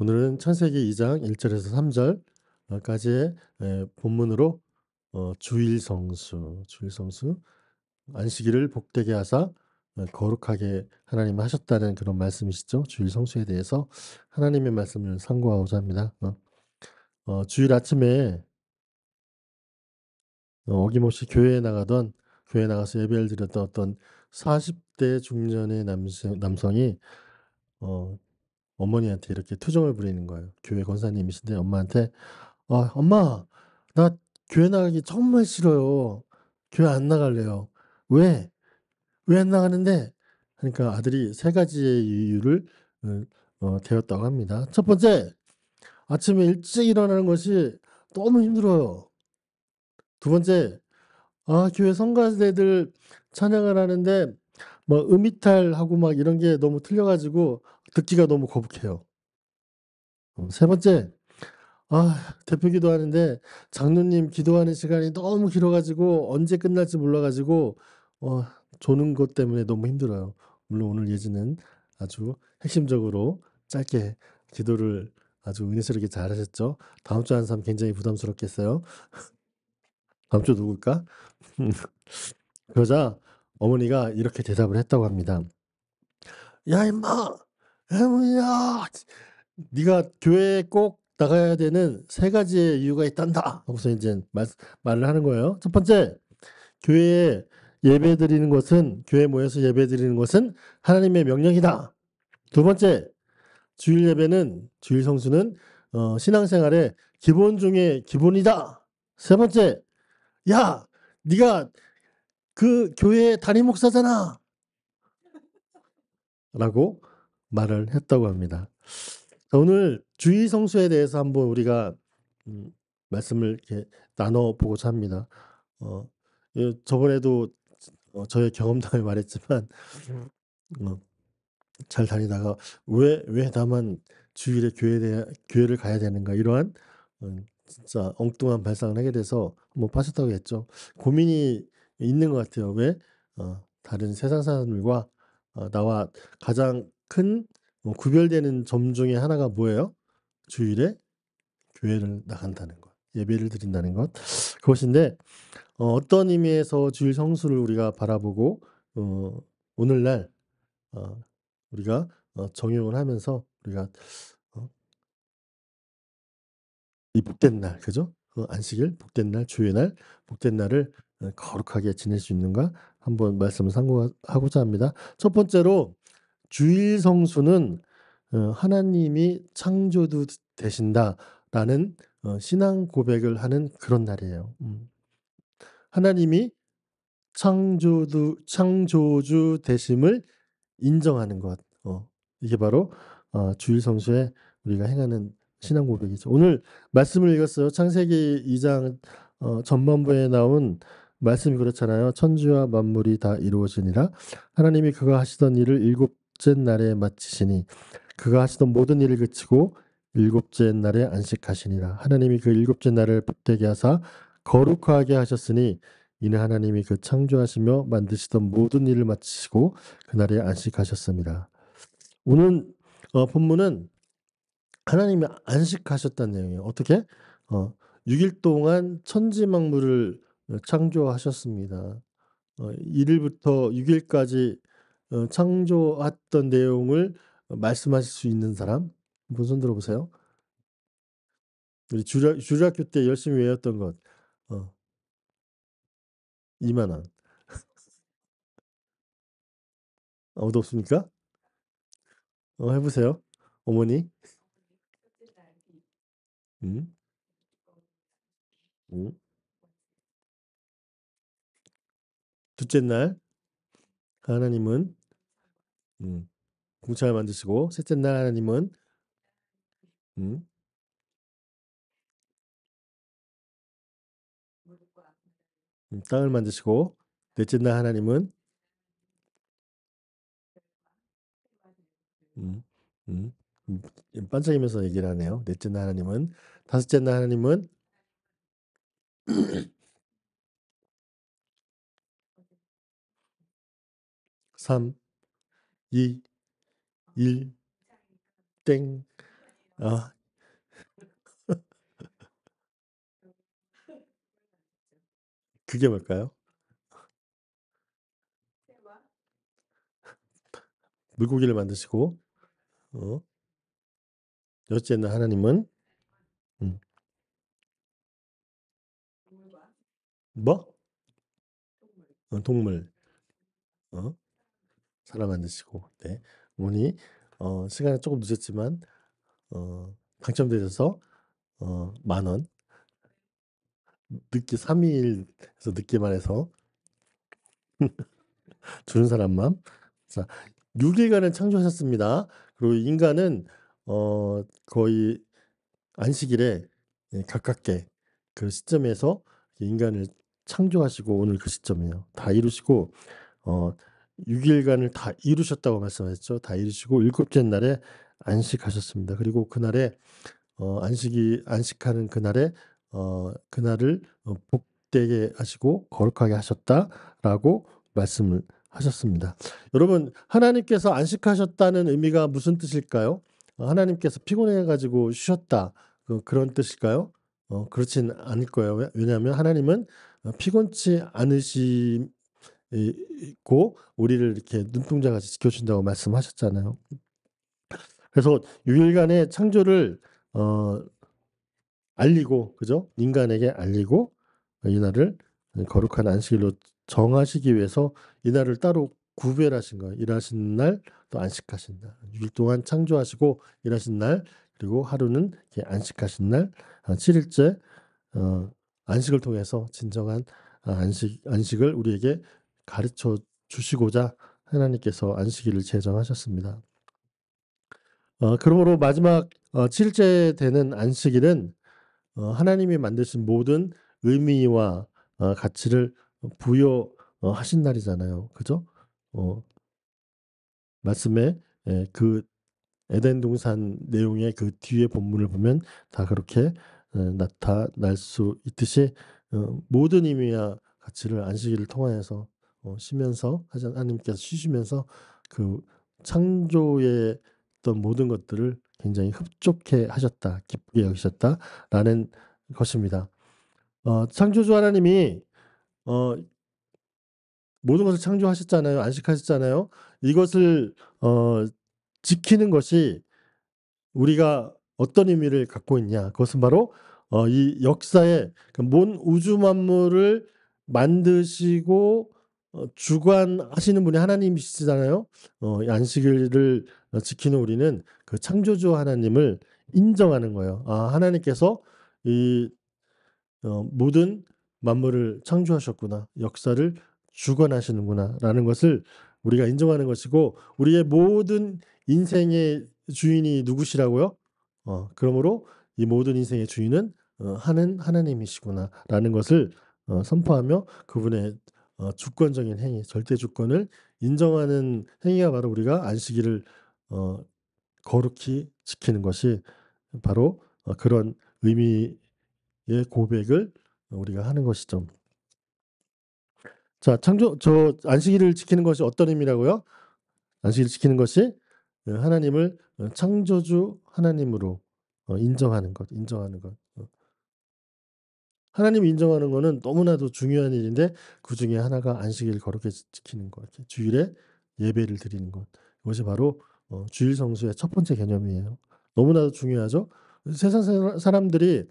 오늘은 창세기 2장 1 절에서 3 절 까지의 본문으로 주일성수 안식일을 복되게 하사 거룩하게 하나님이 하셨다는 그런 말씀이시죠. 주일성수에 대해서 하나님의 말씀을 상고하고자 합니다. 주일 아침에 어김없이 교회에 나가서 예배를 드렸던 어떤 40대 중년의 남성이 어 어머니한테 이렇게 투정을 부리는 거예요. 교회 권사님이신데 엄마한테 "아 엄마 나 교회 나가기 정말 싫어요. 교회 안 나갈래요." "왜? 왜 안 나가는데?" 그러니까 아들이 세 가지의 이유를 대었다고 합니다. 첫 번째, 아침에 일찍 일어나는 것이 너무 힘들어요. 두 번째, 교회 성가대들 찬양을 하는데 뭐 음이탈하고 막 이런 게 너무 틀려 가지고 듣기가 너무 거북해요. 세 번째, 대표 기도하는데 장로님 기도하는 시간이 너무 길어 가지고 언제 끝날지 몰라 가지고 어 조는 것 때문에 너무 힘들어요. 물론 오늘 예지는 아주 핵심적으로 짧게 기도를 아주 은혜스럽게 잘하셨죠. 다음 주 하는 사람 굉장히 부담스럽겠어요. 다음 주 누굴까? 그러자 어머니가 이렇게 대답을 했다고 합니다. "야 임마. 야 네가 교회에 꼭 나가야 되는 세 가지의 이유가 있단다." 하고서 인제 말을 하는 거예요. 첫 번째, 교회에 모여서 예배드리는 것은 하나님의 명령이다. 두 번째, 주일 성수는 신앙생활의 기본 중의 기본이다. 세 번째, "야 네가 그 교회 담임 목사잖아." 라고 말을 했다고 합니다. 자, 오늘 주일 성수에 대해서 한번 우리가 음 말씀을 이렇게 나눠 보고자 합니다. 어 저번에도 저의 경험담을 말했지만 어 잘 다니다가 '왜 나만 주일에 교회를 가야 되는가.' 이러한 진짜 엉뚱한 발상을 하게 돼서 한번 빠졌다고 했죠. 고민이 있는 것 같아요. 왜 다른 세상 사람들과 나와 가장 큰 구별되는 점 중에 하나가 뭐예요? 주일에 교회를 나간다는 것, 예배를 드린다는 것. 그것인데 어떤 의미에서 주일 성수를 우리가 바라보고 어 오늘날 어 우리가 적용을 하면서 우리가 어 이 복된 날, 그죠? 안식일, 복된 날, 주의 날, 복된 날을 거룩하게 지낼 수 있는가 한번 말씀을 상고하고자 합니다. 첫 번째로 주일 성수는 하나님이 창조주 되신다라는 신앙 고백을 하는 그런 날이에요. 하나님이 창조주 되심을 인정하는 것. 이게 바로 주일 성수에 우리가 행하는 신앙 고백이죠. 오늘 말씀을 읽었어요. 창세기 2장 전반부에 나온 말씀이 그렇잖아요. "천지와 만물이 다 이루어지니라. 하나님이 그가 하시던 일을 일곱째 날에 마치시니 그가 하시던 모든 일을 그치고 일곱째 날에 안식하시니라. 하나님이 그 일곱째 날을 복되게 하사 거룩하게 하셨으니 이는 하나님이 그 창조하시며 만드시던 모든 일을 마치시고 그날에 안식하셨습니다." 오늘 본문은 하나님이 안식하셨다는 내용이에요. 어떻게? 6일 동안 천지 만물을 창조하셨습니다. 1 일부터 6 일까지 창조했던 내용을 말씀하실 수 있는 사람? 한번 손 들어 보세요. 우리 주일학교 때 열심히 외웠던 것. 2만 원. 아무도 없습니까? 해 보세요. 어머니. 음. 음. 둘째 날 하나님은 음 궁창을 만드시고, 셋째 날 하나님은 음 땅을 만드시고, 넷째 날 하나님은 음 음 반짝이면서 얘기를 하네요. 넷째 날 하나님은. 다섯째 날 하나님은 3, 2, 1 땡. 아 그게 뭘까요? 물고기를 만드시고 어 여섯째 날 하나님은 음 뭐? 동물 어 사람 만드시고 네. 어머니 시간이 쪼금 늦었지만 당첨되셔서 10,000원 늦게 3 일에서 늦게만 해서 주는 사람만. 자 6 일간을 창조하셨습니다. 그리고 인간은 거의 안식일에 예 가깝게 그 시점에서 인간을 창조하시고 오늘 그 시점이에요. 다 이루시고 어 6 일간을 다 이루셨다고 말씀하셨죠. 다 이루시고 일곱째 날에 안식하셨습니다. 그리고 그날에 안식하는 그날에 그날을 복되게 하시고 거룩하게 하셨다라고 말씀을 하셨습니다. 여러분 하나님께서 안식하셨다는 의미가 무슨 뜻일까요? 하나님께서 피곤해 가지고 쉬었다 그런 뜻일까요? 그렇진 않을 거예요. 왜냐하면 하나님은 피곤치 않으시 고 우리를 이렇게 눈동자같이 지켜 준다고 말씀하셨잖아요. 그래서 6 일간의 창조를 어 알리고 그죠? 인간에게 알리고 이날을 거룩한 안식일로 정하시기 위해서 이날을 따로 구별하신 거예요. 일하신 날 또 안식하신 날. 6일 동안 창조하시고 일하신 날 그리고 하루는 이렇게 안식하신 날 7 일째 어 안식을 통해서 진정한 안식을 우리에게 가르쳐 주시고자 하나님께서 안식일을 제정하셨습니다. 그러므로 마지막 7 일째 되는 안식일은 하나님이 만드신 모든 의미와 가치를 부여 하신 날이잖아요. 그죠? 어 말씀에 그 에덴 동산 내용의 그 뒤에 본문을 보면 다 그렇게 나타날 수 있듯이 모든 의미와 가치를 안식일을 통하여서 쉬면서 하나님께서 쉬시면서 그 창조의 어떤 모든 것들을 굉장히 흡족해 하셨다. 기쁘게 여기셨다라는 것입니다. 창조주 하나님이 어 모든 것을 창조하셨잖아요. 안식하셨잖아요. 이것을 지키는 것이 우리가 어떤 의미를 갖고 있냐. 그것은 바로 이 역사에 그 온 우주 만물을 만드시고 주관하시는 분이 하나님이시잖아요. 이 안식일을 지키는 우리는 그 창조주 하나님을 인정하는 거예요. 아 하나님께서 이 모든 만물을 창조하셨구나. 역사를 주관하시는구나라는 것을 우리가 인정하는 것이고 우리의 모든 인생의 주인이 누구시라고요? 그러므로 이 모든 인생의 주인은 하는 하나님이시구나라는 것을 선포하며 그분의 주권적인 행위, 절대 주권을 인정하는 행위가 바로 우리가 안식일을 어 거룩히 지키는 것이 바로 그런 의미의 고백을 우리가 하는 것이죠. 자 안식일을 지키는 것이 어떤 의미라고요? 안식일을 지키는 것이 하나님을 창조주 하나님으로 인정하는 것, 인정하는 것. 하나님 인정하는 거는 너무나도 중요한 일인데 그중에 하나가 안식일을 거룩히 지키는 것. 이렇게 주일에 예배를 드리는 것. 이것이 바로 주일 성수의 첫 번째 개념이에요. 너무나도 중요하죠. 세상 사람들이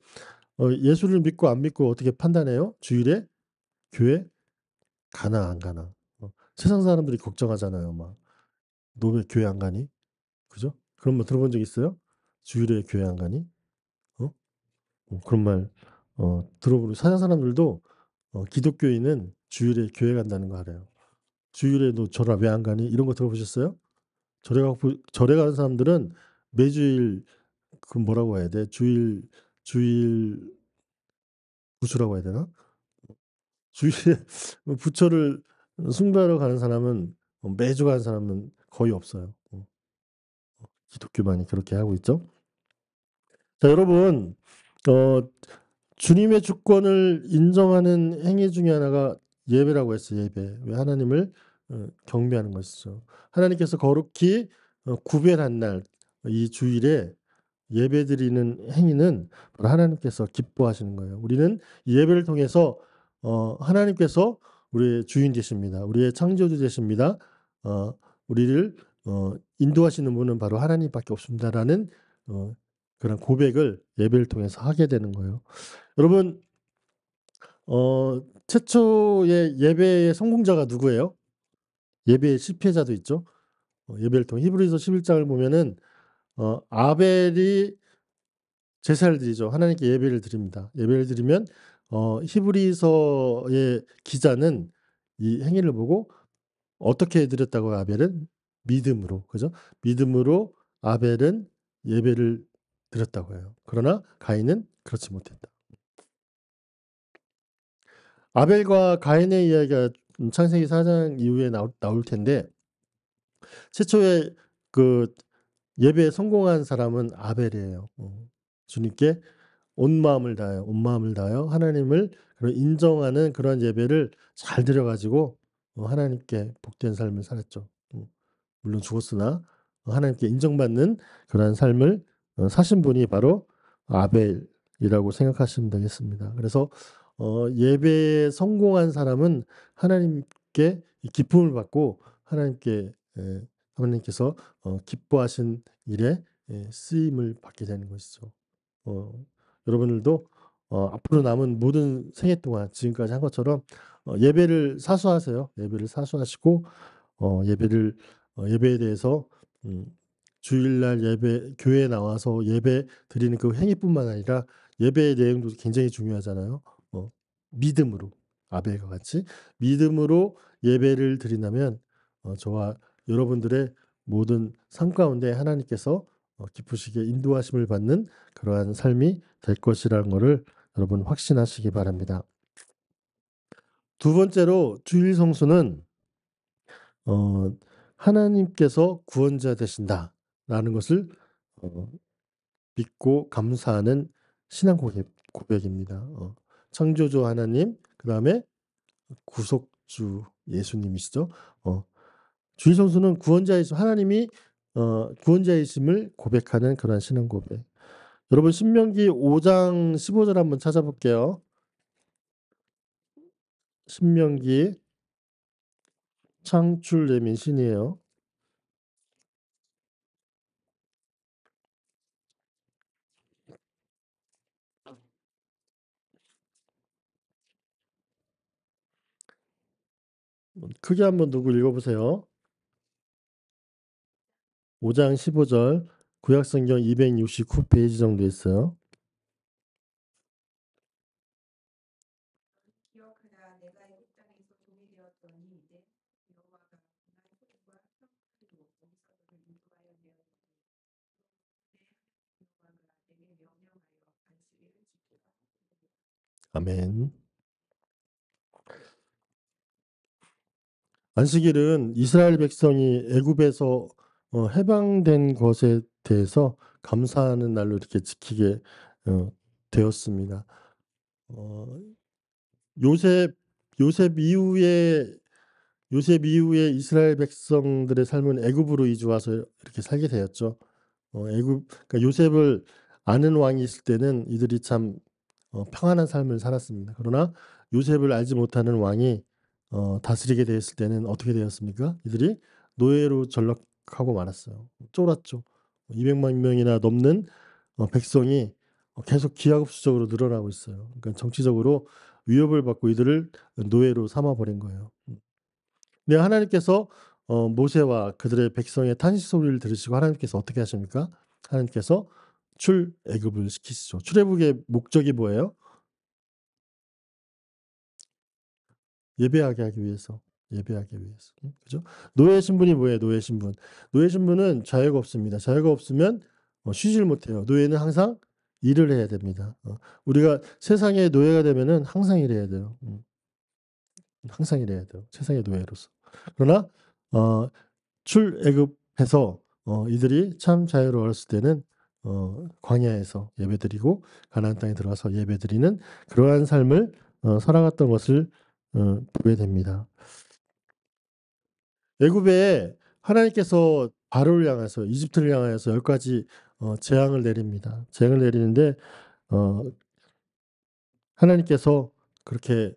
예수를 믿고 안 믿고 어떻게 판단해요? 주일에 교회 가나 안 가나. 세상 사람들이 걱정하잖아요. 막 "너 왜 교회 안 가니?" 그죠? 그런 말 들어본 적 있어요? "주일에 교회 안 가니?" 어? 그런 말 들어보는 서양 사람들도 기독교인은 주일에 교회 간다는 거 알아요. "주일에 너 절에 왜 안 가니?" 이런 거 들어보셨어요? 절에 가는 사람들은 매주일 그 뭐라고 해야 돼? 주일 부수라고 해야 되나? 주일에 부처를 숭배하러 가는 사람은 매주 가는 사람은 거의 없어요. 기독교만이 그렇게 하고 있죠. 자 여러분 어 주님의 주권을 인정하는 행위 중에 하나가 예배라고 했어요, 예배. 왜 하나님을 경배하는 것이죠. 하나님께서 거룩히 구별한 날 이 주일에 예배드리는 행위는 바로 하나님께서 기뻐하시는 거예요. 우리는 이 예배를 통해서 하나님께서 우리의 주인 되십니다. 우리의 창조주 되십니다. 우리를 인도하시는 분은 바로 하나님밖에 없습니다라는 어 그런 고백을 예배를 통해서 하게 되는 거예요. 여러분, 최초의 예배의 성공자가 누구예요? 예배의 실패자도 있죠. 예배를 통해 히브리서 11장을 보면은 아벨이 제사를 드리죠. 하나님께 예배를 드립니다. 예배를 드리면 히브리서의 기자는 이 행위를 보고 어떻게 드렸다고요, 아벨은? 믿음으로. 그죠? 믿음으로 아벨은 예배를 드렸다고 해요. 그러나 가인은 그렇지 못했다. 아벨과 가인의 이야기가 창세기 4장 이후에 나올 텐데, 최초의 그 예배에 성공한 사람은 아벨이에요. 주님께 온 마음을 다하여, 온 마음을 다하여 하나님을 그런 인정하는 그런 예배를 잘 드려 가지고 하나님께 복된 삶을 살았죠. 물론 죽었으나 하나님께 인정받는 그러한 삶을 사신 분이 바로 아벨이라고 생각하시면 되겠습니다. 그래서 예배에 성공한 사람은 하나님께 이 기쁨을 받고 하나님께서 기뻐하신 일에 쓰임을 받게 되는 것이죠. 여러분들도 앞으로 남은 모든 생애 동안 지금까지 한 것처럼 예배를 사수하세요. 예배를 사수하시고 예배에 대해서 음 주일날 예배 교회에 나와서 예배 드리는 그 행위뿐만 아니라 예배의 내용도 굉장히 중요하잖아요. 믿음으로, 아벨과 같이 믿음으로 예배를 드린다면 저와 여러분들의 모든 삶 가운데 하나님께서 기쁘시게 인도하심을 받는 그러한 삶이 될 것이라는 것을 여러분 확신하시기 바랍니다. 두 번째로 주일 성수는 어 하나님께서 구원자 되신다라는 것을 어 믿고 감사하는 신앙 고백입니다. 창조주 하나님, 그다음에 구속주 예수님이시죠. 주일 성수는 구원자이심, 하나님이 구원자이심을 고백하는 그런 신앙 고백. 여러분, 신명기 5장 15절 한번 찾아볼게요. 신명기, 창출 예민 신이에요. 크게 한번 누구 읽어보세요. 5장 15절, 구약성경 269페이지 정도 있어요. 아멘. 안식일은 이스라엘 백성이 애굽에서 해방된 것에 대해서 감사하는 날로 이렇게 지키게 되었습니다. 어 요셉 요셉 이후에 요셉 이후에 이스라엘 백성들의 삶은 애굽으로 이주 와서 이렇게 살게 되었죠. 애굽, 그러니까 요셉을 아는 왕이 있을 때는 이들이 참 평안한 삶을 살았습니다. 그러나 요셉을 알지 못하는 왕이 다스리게 되었을 때는 어떻게 되었습니까? 이들이 노예로 전락하고 말았어요. 쫄았죠. 200만 명이나 넘는 백성이 계속 기하급수적으로 늘어나고 있어요. 그러니까 정치적으로 위협을 받고 이들을 노예로 삼아 버린 거예요. 네, 하나님께서 모세와 그들의 백성의 탄식 소리를 들으시고 하나님께서 어떻게 하십니까? 하나님께서 출애굽을 시키시죠. 출애굽의 목적이 뭐예요? 예배하게 하기 위해서. 예배하기 위해서. 그죠? 노예 신분이 뭐예요? 노예 신분. 노예 신분은 자유가 없습니다. 자유가 없으면 쉬지를 못해요. 노예는 항상 일을 해야 됩니다. 우리가 세상의 노예가 되면은 항상 일해야 돼요. 항상 일해야 돼요. 세상의 노예로서. 그러나 출애굽해서 이들이 참 자유로웠을 때는 광야에서 예배드리고 가나안 땅에 들어가서 예배드리는 그러한 삶을 살아갔던 것을 보게 됩니다. 애굽에 하나님께서 바로를 향해서 이집트를 향하여서 10가지 재앙을 내립니다. 재앙을 내리는데 어 하나님께서 그렇게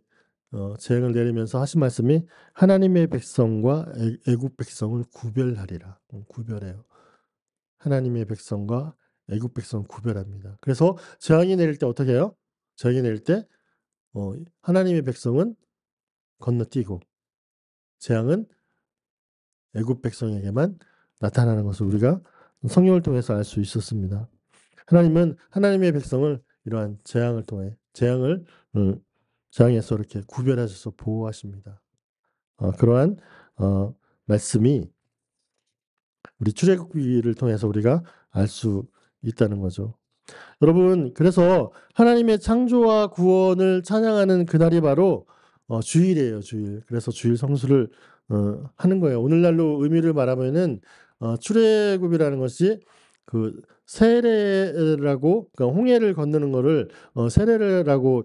재앙을 내리면서 하신 말씀이 "하나님의 백성과 애국 백성을 구별하리라." 구별해요. 하나님의 백성과 애국 백성을 구별합니다. 그래서 재앙이 내릴 때 어떻게 해요? 재앙이 내릴 때 하나님의 백성은 건너뛰고 재앙은 애국 백성에게만 나타나는 것을 우리가 성경을 통해서 알 수 있었습니다. 하나님은 하나님의 백성을 이러한 재앙을 통해 음 재앙에서 이렇게 구별하셔서 보호하십니다. 그러한 말씀이 우리 출애굽기를 통해서 우리가 알 수 있다는 거죠. 여러분, 그래서 하나님의 창조와 구원을 찬양하는 그날이 바로 주일이에요, 주일. 그래서 주일 성수를 하는 거예요. 오늘날로 의미를 말하면은 출애굽이라는 것이 그 세례라고, 그러니까 홍해를 건너는 거를 세례라고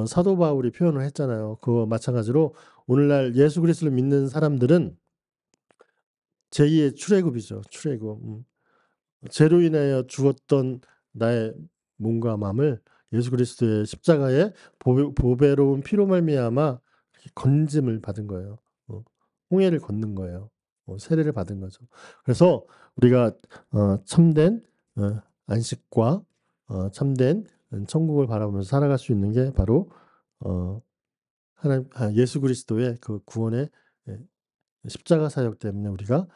사도 바울이 표현을 했잖아요. 그와 마찬가지로 오늘날 예수 그리스도를 믿는 사람들은 제2의 출애굽이죠. 출애굽. 죄로 인하여 죽었던 나의 몸과 마음을 예수 그리스도의 십자가의 보배로운 피로 말미암아 건짐을 받은 거예요. 홍해를 건넌 거예요. 세례를 받은 거죠. 그래서 우리가 참된 안식과 참된 천국을 바라보면서 살아갈 수 있는 게 바로 하나님 예수 그리스도의 그 구원의 예 십자가 사역 때문에 우리가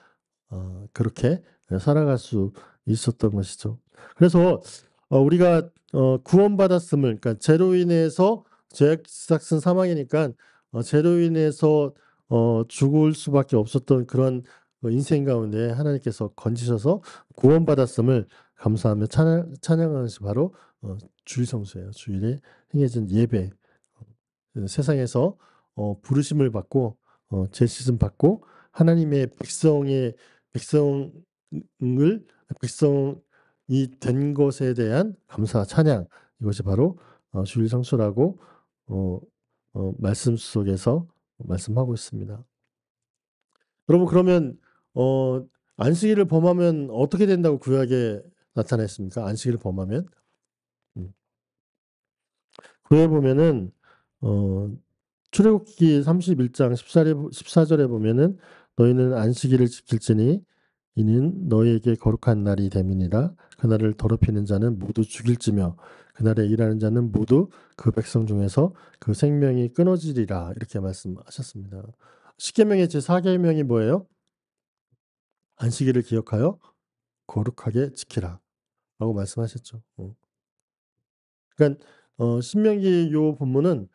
그렇게 살아갈 수 있었던 것이죠. 그래서 우리가 구원받았음을, 그러니까 죄로 인해서 죄악 삭슨 사망이니까 죄로 인해서 죽을 수밖에 없었던 그런 인생 가운데 하나님께서 건지셔서 구원받았음을 감사하며 찬양하는 것이 바로 주일 성수예요. 주일에 행해진 예배. 세상에서 부르심을 받고 죄 씻음 받고 하나님의 백성을 백성이 된 것에 대한 감사 찬양, 이것이 바로 주일 성수라고 어 말씀 속에서 말씀하고 있습니다. 여러분, 그러면 안식일을 범하면 어떻게 된다고 구약에 나타냈습니까? 안식일을 범하면? 음. 구약에 보면은 어 출애굽기 31장 14절에 보면은 "너희는 안식일을 지킬지니 이는 너희에게 거룩한 날이 됨이니라. 그날을 더럽히는 자는 모두 죽일지며 그날에 일하는 자는 모두 그 백성 중에서 그 생명이 끊어지리라." 이렇게 말씀하셨습니다. 십계명의 제4계명이 뭐예요? "안식일을 기억하여 거룩하게 지키라."라고 말씀하셨죠. 그러니까 신명기 요 본문은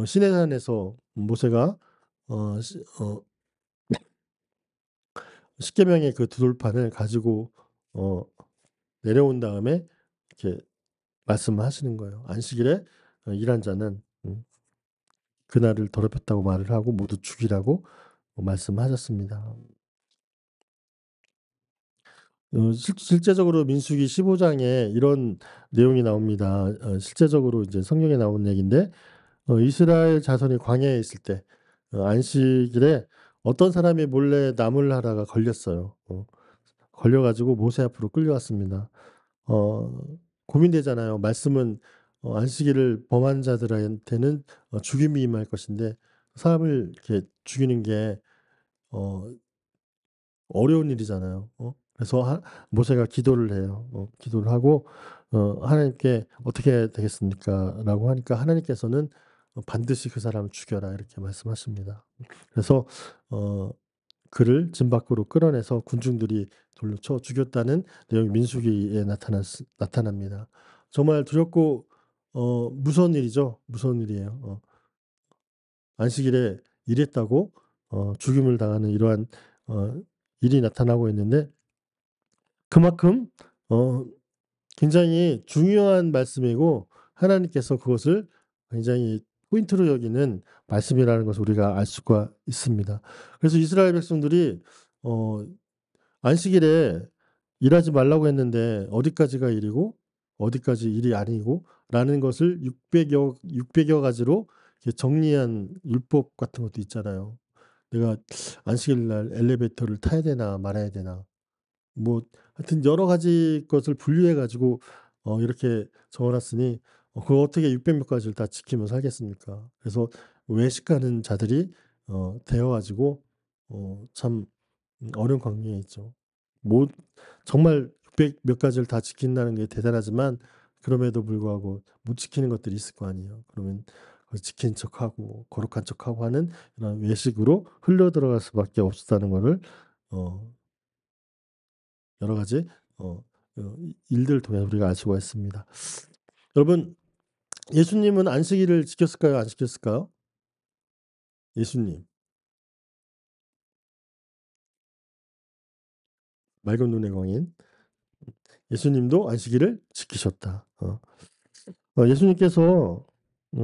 시내산에서 모세가 어 시 어 십계명의 그 두 돌판을 가지고 어 내려온 다음에 이렇게 말씀을 하시는 거예요. 안식일에 일한 자는 그날을 더럽혔다고 말을 하고 모두 죽이라고 말씀하셨습니다. 실제적으로 민수기 15 장에 이런 내용이 나옵니다. 실제적으로 이제 성경에 나온 얘기인데 이스라엘 자손이 광야에 있을 때 안식일에 어떤 사람이 몰래 나물 하다가 걸렸어요. 걸려 가지고 모세 앞으로 끌려왔습니다. 어 고민되잖아요. 말씀은 안식일을 범한 자들한테는 죽임이 임할 것인데 사람을 이렇게 죽이는 게 어 어려운 일이잖아요. 그래서 모세가 기도를 해요. 기도를 하고 하나님께 "어떻게 해야 되겠습니까?"라고 하니까 하나님께서는 "반드시 그 사람을 죽여라." 이렇게 말씀하십니다. 그래서 어 그를 진 밖으로 끌어내서 군중들이 돌로 쳐 죽였다는 내용이 민수기에 나타납니다. 정말 두렵고 무서운 일이죠. 무서운 일이에요. 안식일에 일했다고 죽임을 당하는 이러한 어 일이 나타나고 있는데 그만큼 어 굉장히 중요한 말씀이고 하나님께서 그것을 굉장히 포인트로 여기는 말씀이라는 것을 우리가 알 수가 있습니다. 그래서 이스라엘 백성들이 어 안식일에 일하지 말라고 했는데 어디까지가 일이고 어디까지 일이 아니고 라는 것을 600여 가지로 이렇게 정리한 율법 같은 것도 있잖아요. 내가 안식일 날 엘리베이터를 타야 되나 말아야 되나. 뭐 하여튼 여러 가지 것을 분류해 가지고 이렇게 적어 놨으니 그걸 어떻게 600몇 가지를 다 지키며 살겠습니까? 그래서 외식하는 자들이 되어 가지고 참 어려운 관계에 있죠. 뭐 정말 600몇 가지를 다 지킨다는 게 대단하지만 그럼에도 불구하고 못 지키는 것들이 있을 거 아니에요. 그러면 그걸 지킨 척하고 거룩한 척하고 하는 이런 외식으로 흘러 들어갈 수밖에 없었다는 거를 어 여러 가지 어 일들을 통해 우리가 알 수가 있습니다. 여러분, 예수님은 안식일을 지켰을까요? 안 지켰을까요? 예수님. 맑은 눈의 광인. 예수님도 안식일을 지키셨다. 예수님께서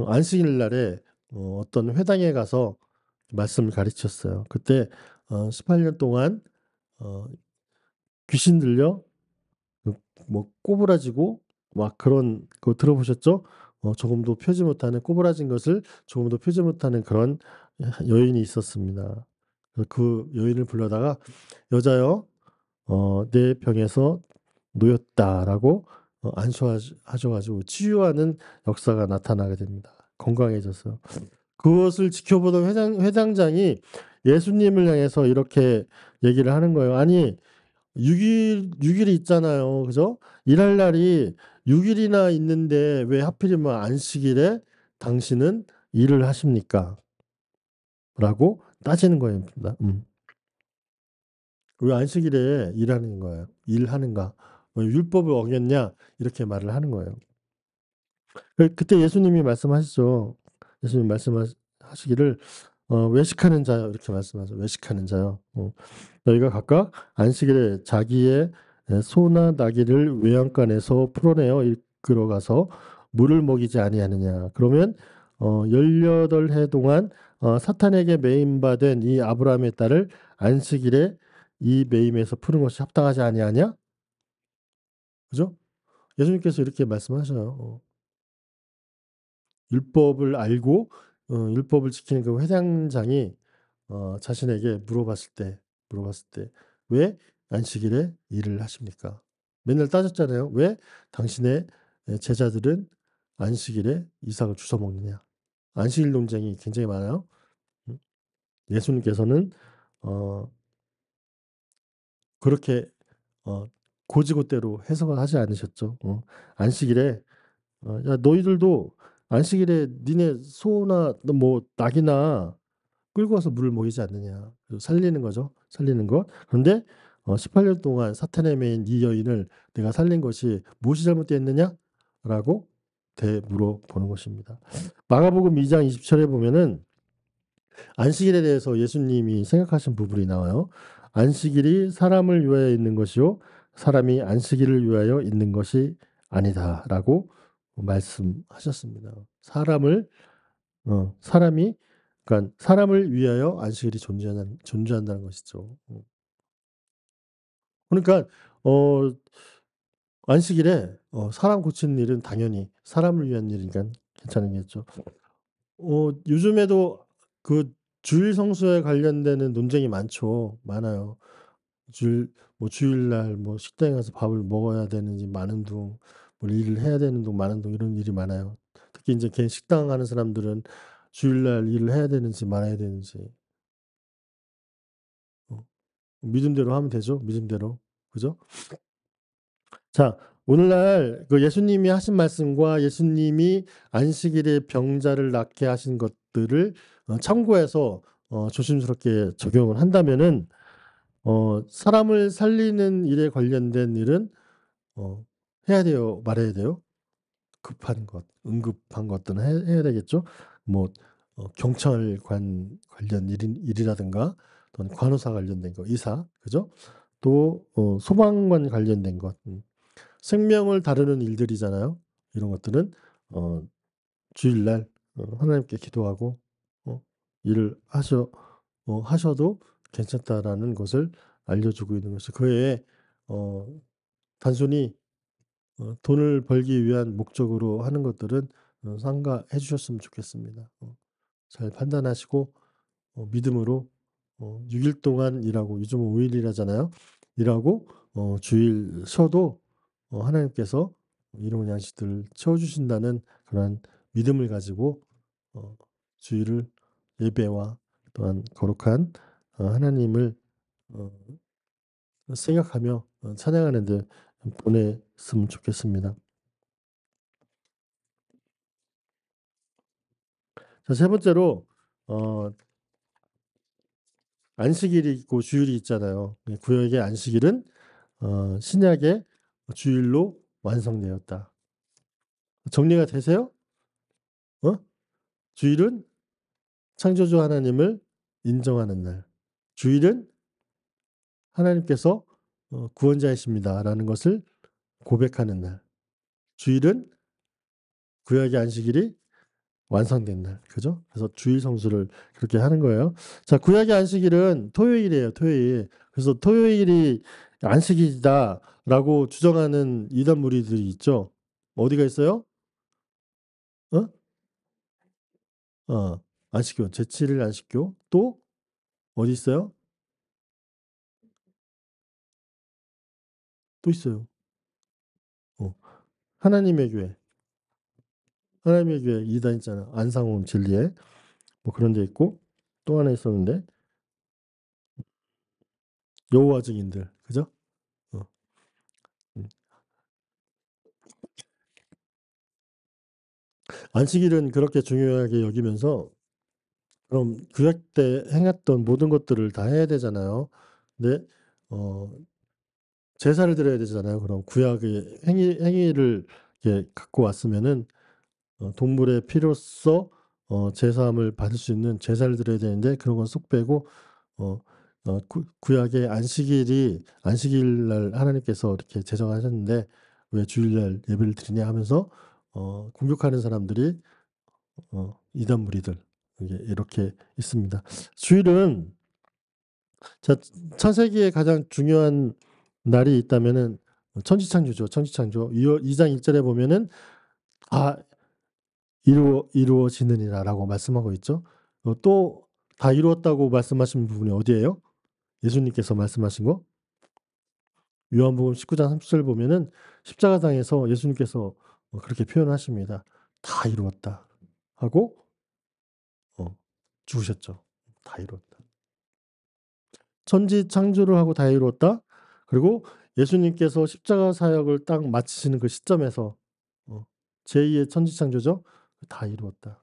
안식일 날에 어떤 회당에 가서 말씀을 가르치셨어요. 그때 18년 동안 어 귀신 들려 그 뭐 꼬부라지고 막 그런 거 들어보셨죠? 조금도 펴지 못하는 꼬부라진 것을 조금도 펴지 못하는 그런 여인이 있었습니다. 그 여인을 불러다가 "여자여, 내 병에서 놓였다."라고 안수하셔 가지고 치유하는 역사가 나타나게 됩니다. 건강해졌어요. 그것을 지켜보던 회당장이 예수님을 향해서 이렇게 얘기를 하는 거예요. "아니, 6 일이 있잖아요. 그죠? 일할 날이 6 일이나 있는데 왜 하필이면 안식일에 당신은 일을 하십니까?" 라고 따지는 거입니다. "왜 안식일에 일하는 거예요? 일하는가? 율법을 어겼냐?" 이렇게 말을 하는 거예요. 그때 예수님이 말씀하시죠. 예수님이 하시기를 "외식하는 자여." 이렇게 말씀하죠. "외식하는 자여. 너희가 각각 안식일에 자기의 소나 나귀를 외양간에서 풀어내어 이끌어 가서 물을 먹이지 아니하느냐. 그러면 18해 동안 사탄에게 매임받은 이 아브라함의 딸을 안식일에 이 매임에서 푸는 것이 합당하지 아니하냐?" 그죠? 예수님께서 이렇게 말씀하셔요. 율법을 알고 율법을 지키는 그 회당장이 자신에게 물어봤을 때 "왜 안식일에 일을 하십니까?" 맨날 따졌잖아요. "왜 당신의 제자들은 안식일에 이삭을 주워 먹느냐?" 안식일 논쟁이 굉장히 많아요. 음 예수님께서는 어 그렇게 어 고지고대로 해석을 하지 않으셨죠. 안식일에 "야, 너희들도 안식일에 니네 소나 뭐 낙이나 끌고 와서 물을 먹이지 않느냐." 그 살리는 거죠. 살리는 것. 그런데 18년 동안 사탄에 매인 이 여인을 "내가 살린 것이 무엇이 잘못되었느냐?"라고 되물어보는 것입니다. 마가복음 2장 20절에 보면은 안식일에 대해서 예수님이 생각하신 부분이 나와요. "안식일이 사람을 위하여 있는 것이요 사람이 안식일을 위하여 있는 것이 아니다."라고 말씀하셨습니다. 사람이 그러니까 사람을 위하여 안식일이 존재한다는 것이죠. 그러니까 어 안식일에 사람 고치는 일은 당연히 사람을 위한 일이니깐 괜찮은겠죠. 요즘에도 그 주일 성수에 관련되는 논쟁이 많아요. 주일 주일날 식당에 가서 밥을 먹어야 되는지 마는 둥, 뭘 일을 해야 되는 둥 마는 둥 이런 일이 많아요. 특히 인제 개인 식당 하는 사람들은 주일날 일을 해야 되는지 말아야 되는지 어 믿음대로 하면 되죠, 믿음대로. 그죠? 자, 오늘날 그 예수님이 하신 말씀과 예수님이 안식일에 병자를 낫게 하신 것들을 참고해서 조심스럽게 적용을 한다면은 사람을 살리는 일에 관련된 일은 어 해야 돼요? 말아야 돼요? 급한 것, 응급한 것들은 해야 되겠죠. 뭐 경찰관 관련 일이라든가 또는 간호사 관련된 거, 의사, 그죠? 또 소방관 관련된 것, 생명을 다루는 일들이잖아요. 이런 것들은 어 주일날 하나님께 기도하고 어 일을 하셔도 괜찮다라는 것을 알려주고 있는 것이, 그 외에 어 단순히 돈을 벌기 위한 목적으로 하는 것들은 삼가해 주셨으면 좋겠습니다. 잘 판단하시고 믿음으로 6일 동안 일하고, 요즘은 5일 일하잖아요. 일하고 주일 쉬어도 하나님께서 일용할 양식들을 채워 주신다는 그러한 믿음을 가지고 어 주일을 예배와 또한 거룩한 하나님을 어 생각하며 찬양하는 데 보냈으면 좋겠습니다. 자, 세 번째로 어 안식일이 있고 주일이 있잖아요. 구약의 안식일은 신약의 주일로 완성되었다. 정리가 되세요? 어? 주일은 창조주 하나님을 인정하는 날. 주일은 하나님께서 구원자이십니다라는 것을 고백하는 날. 주일은 구약의 안식일이 완성된 날. 그죠? 그래서 주일 성수를 그렇게 하는 거예요. 자, 구약의 안식일은 토요일이에요, 토요일. 그래서 토요일이 안식일이다라고 주장하는 이단 무리들이 있죠. 어디가 있어요? 어? 어. 안식교. 제7일 안식교. 또 어디 있어요? 또 있어요. 어. 하나님의 교회. 하나님의 교회 이단 있잖아. 안상홍 진리에. 뭐 그런 데 있고 또 하나 있었는데 여호와 증인들. 그죠? 어. 음. 안식일은 그렇게 중요하게 여기면서 그럼 구약 때 행했던 모든 것들을 다 해야 되잖아요. 근데 어 제사를 드려야 되잖아요. 그럼 구약의 행위를 이렇게 갖고 왔으면은 동물의 피로써 제사함을 받을 수 있는 제사를 드려야 되는데 그런 건 쏙 빼고 어 구약의 안식일 날 하나님께서 이렇게 제정하셨는데 "왜 주일날 예배를 드리냐." 하면서 공격하는 사람들이 이단 무리들 이게 이렇게 있습니다. 주일은 자, 창세기에 가장 중요한 날이 있다면은 천지창조죠. 천지창조. 2장 1 절에 보면은 "다 이루어지느니라."라고 말씀하고 있죠. 또 다 이루었다고 말씀하신 부분이 어디예요? 예수님께서 말씀하신 거? 요한복음 19장 30절 보면은 십자가상에서 예수님께서 그렇게 표현하십니다. "다 이루었다." 하고 어 죽으셨죠. "다 이루었다." 천지 창조를 하고 다 이루었다. 그리고 예수님께서 십자가 사역을 딱 마치시는 그 시점에서 어 제2의 천지 창조죠. "다 이루었다."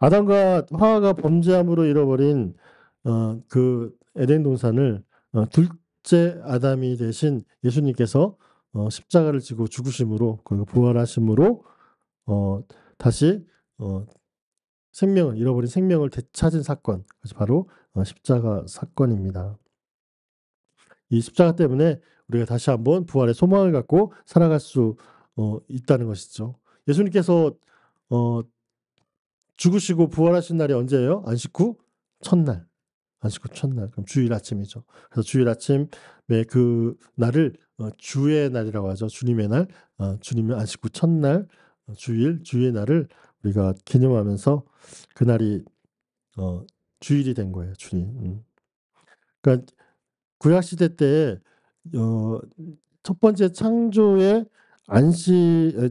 아담과 하와가 범죄함으로 잃어버린 그 에덴 동산을 둘째 아담이 되신 예수님께서 십자가를 지고 죽으심으로 그리고 부활하심으로 어 다시 어 생명을 잃어버린 생명을 되찾은 사건. 그래서 바로 십자가 사건입니다. 이 십자가 때문에 우리가 다시 한번 부활의 소망을 갖고 살아갈 수 있다는 것이죠. 예수님께서 어 죽으시고 부활하신 날이 언제예요? 안식 후 첫날. 안식 후 첫날. 그럼 주일 아침이죠. 그래서 주일 아침에 그 날을 주의 날이라고 하죠. 주님의 날. 주님의 안식 후 첫날 주의 날을 우리가 기념하면서 그날이 어 주일이 된 거예요, 주일. 그러니까 구약 시대 때 어 첫 번째 창조의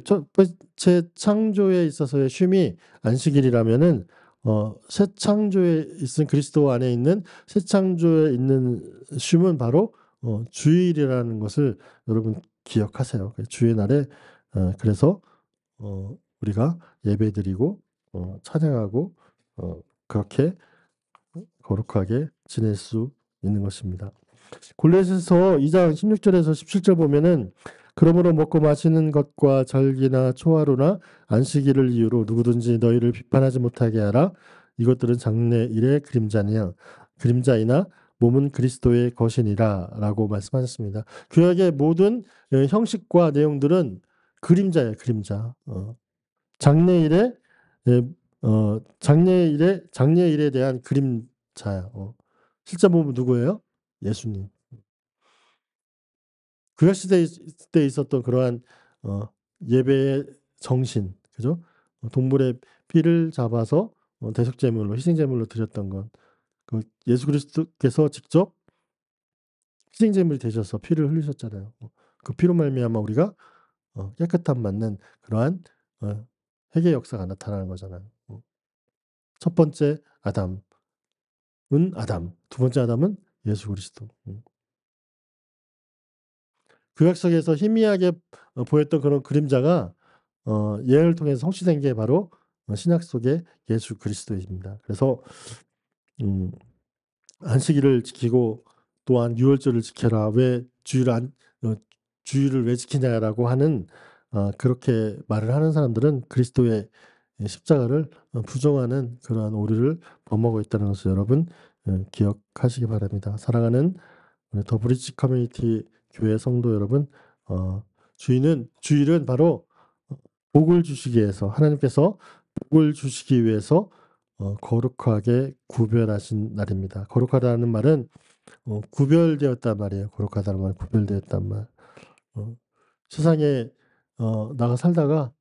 첫 번째 창조에 있어서의 쉼이 안식일이라면은 새 창조에 있은 그리스도 안에 있는 새 창조에 있는 쉼은 바로 주일이라는 것을 여러분 기억하세요. 그 주의 날에 그래서 우리가 예배드리고 찬양하고 그렇게 거룩하게 지낼 수 있는 것입니다. 골로새서 2장 16 절에서 17절 보면은 "그러므로 먹고 마시는 것과 절기나 초하루나 안식일을 이유로 누구든지 너희를 비판하지 못하게 하라. 이것들은 장래일의 그림자이나 몸은 그리스도의 것이니라."라고 말씀하셨습니다. 구약의 모든 형식과 내용들은 그림자예요, 그림자. 장래일의 예 장래일에 대한 그림자야. 실제 몸은 누구예요? 예수님. 구약 시대 때 있었던 그러한 어 예배의 정신, 그죠? 동물의 피를 잡아서 대속 제물로 희생 제물로 드렸던 것. 그 예수 그리스도께서 직접 희생 제물이 되셔서 피를 흘리셨잖아요. 그 피로 말미암아 우리가 깨끗함 받는 그러한 회개 역사가 나타나는 거잖아요. 첫 번째 아담은 아담, 두 번째 아담은 예수 그리스도. 구약성에서 희미하게 보였던 그런 그림자가 예언을 통해서 성취된 게 바로 신약 속의 예수 그리스도입니다. 그래서 음 안식일을 지키고 또한 유월절을 지켜라. 왜 주일을 왜 지키냐라고 하는 그렇게 말을 하는 사람들은 그리스도의 십자가를 부정하는 그러한 오류를 범하고 있다는 것을 여러분 기억하시기 바랍니다. 사랑하는 우리 더 브릿지 커뮤니티 교회 성도 여러분, 주일은 바로 복을 주시기 위해서 하나님께서 복을 주시기 위해서 거룩하게 구별하신 날입니다. 거룩하다는 말은 구별되었단 말이에요. 거룩하다는 말, 구별되었단 말. 세상에 나가 살다가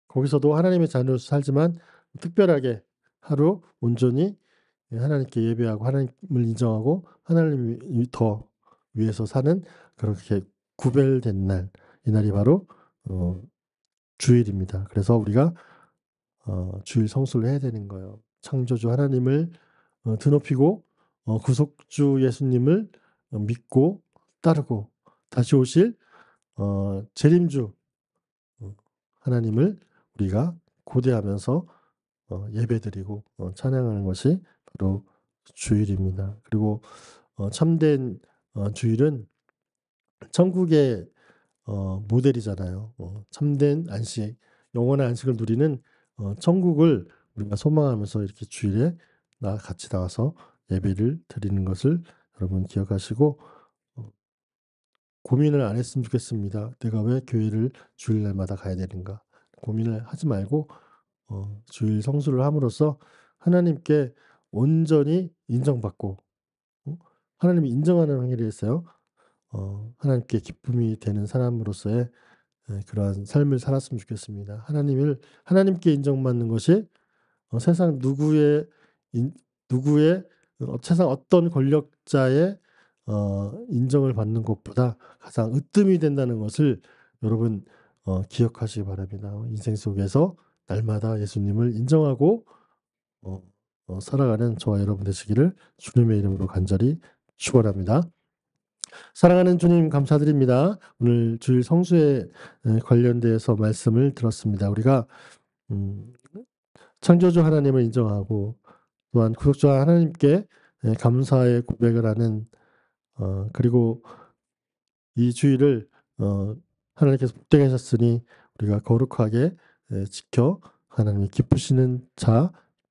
거기서도 하나님의 자녀로 살지만 특별하게 하루 온전히 하나님께 예배하고 하나님을 인정하고 하나님을 더 위해서 사는 그렇게 구별된 날, 이 날이 바로 주일입니다. 그래서 우리가 주일 성수를 해야 되는 거예요. 창조주 하나님을 드높이고 구속주 예수님을 믿고 따르고 다시 오실 재림주 하나님을 우리가 고대하면서 예배드리고 찬양하는 것이 바로 주일입니다. 그리고 참된 주일은 천국의 모델이잖아요. 참된 안식, 영원한 안식을 누리는 천국을 우리가 소망하면서 이렇게 주일에 같이 나와서 예배를 드리는 것을 여러분 기억하시고 고민을 안 했으면 좋겠습니다. '내가 왜 교회를 주일날마다 가야 되는가.' 고민을 하지 말고 주일 성수를 함으로써 하나님께 온전히 인정받고 하나님이 인정하는 행위를 했어요. 하나님께 기쁨이 되는 사람으로서의 그러한 삶을 살았으면 좋겠습니다. 하나님께 인정받는 것이 세상 누구의 세상 어떤 권력자의 인정을 받는 것보다 가장 으뜸이 된다는 것을 여러분 기억하시기 바랍니다. 인생 속에서 날마다 예수님을 인정하고 살아가는 저와 여러분 되시기를 주님의 이름으로 간절히 축원합니다. 사랑하는 주님 감사드립니다. 오늘 주일 성수에 관련돼서 말씀을 들었습니다. 우리가 창조주 하나님을 인정하고 또한 구속주 하나님께 감사의 고백을 하는 그리고 이 주일을 하나님께서 복되게 하셨으니 우리가 거룩하게 지켜 하나님이 기쁘시는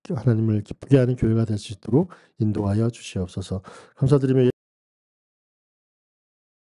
하나님을 기쁘게 하는 교회가 될 수 있도록 인도하여 주시옵소서. 감사드리며